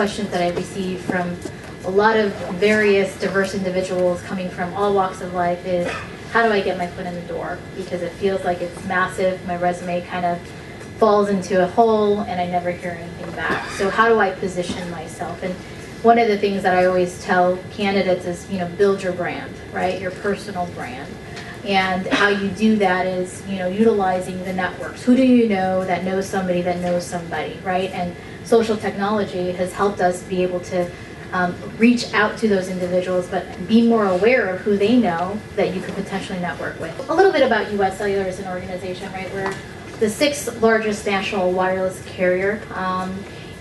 questions that I receive from a lot of various diverse individuals coming from all walks of life is, how do I get my foot in the door? Because it feels like it's massive. My resume kind of falls into a hole and I never hear anything back. So how do I position myself? And one of the things that I always tell candidates is, build your brand, right? Your personal brand. And how you do that is, utilizing the networks. Who do you know that knows somebody that knows somebody, right? And social technology has helped us be able to reach out to those individuals, but be more aware of who they know that you could potentially network with. A little bit about US Cellular as an organization, right? We're the 6th largest national wireless carrier,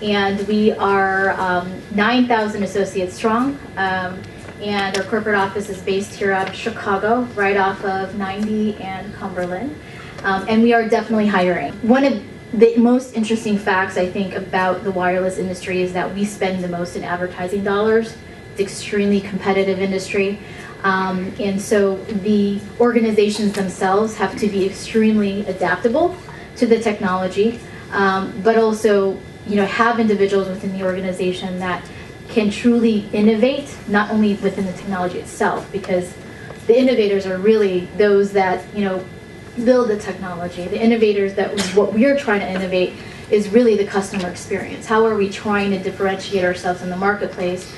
and we are 9,000 associates strong, and our corporate office is based here out of Chicago, right off of 90 and Cumberland, and we are definitely hiring. One of the most interesting facts, I think, about the wireless industry is that we spend the most in advertising dollars. It's an extremely competitive industry. And so the organizations themselves have to be extremely adaptable to the technology, but also, have individuals within the organization that can truly innovate, not only within the technology itself, because the innovators are really those that, build the technology. The innovators, that what we're trying to innovate is really the customer experience. How are we trying to differentiate ourselves in the marketplace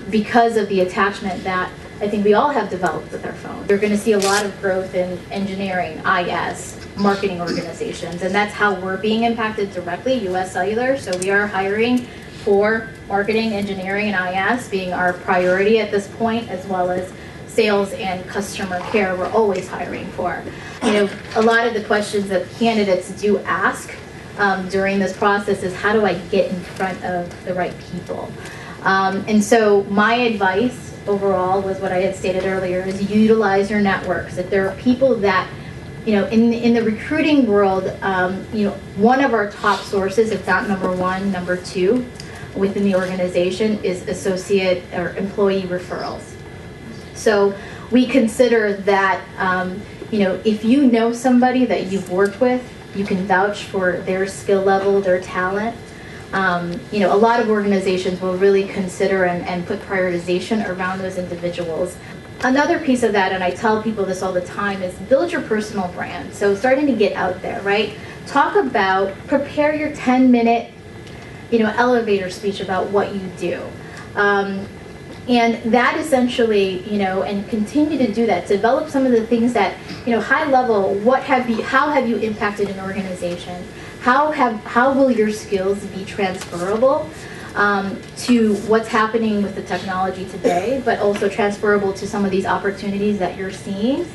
because of the attachment that I think we all have developed with our phone. You're going to see a lot of growth in engineering, IS, marketing organizations, and that's how we're being impacted directly, US Cellular. So we are hiring for marketing, engineering, and IS being our priority at this point, as well as sales and customer care we're always hiring for. A lot of the questions that candidates do ask during this process is, how do I get in front of the right people? And so my advice overall was what I had stated earlier, is utilize your networks. If there are people that, in the recruiting world, one of our top sources, if not number one, number two within the organization is associate or employee referrals. So we consider that, if you know somebody that you've worked with, you can vouch for their skill level, their talent. A lot of organizations will really consider and put prioritization around those individuals. Another piece of that, and I tell people this all the time, is build your personal brand. So starting to get out there, right? Prepare your 10-minute, elevator speech about what you do. And that essentially, and continue to do that. Develop some of the things that, high level, how have you impacted an organization? How will your skills be transferable to what's happening with the technology today, but also transferable to some of these opportunities that you're seeing?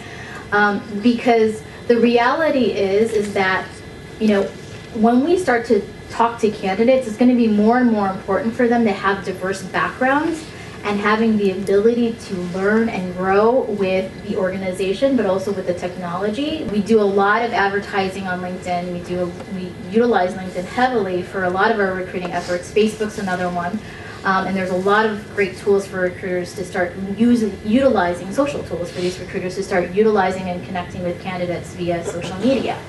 Because the reality is that, when we start to talk to candidates, it's going to be more and more important for them to have diverse backgrounds and having the ability to learn and grow with the organization, but also with the technology. We do a lot of advertising on LinkedIn. We utilize LinkedIn heavily for a lot of our recruiting efforts. Facebook's another one. And there's a lot of great tools for recruiters to start utilizing, social tools for these recruiters to start utilizing and connecting with candidates via social media.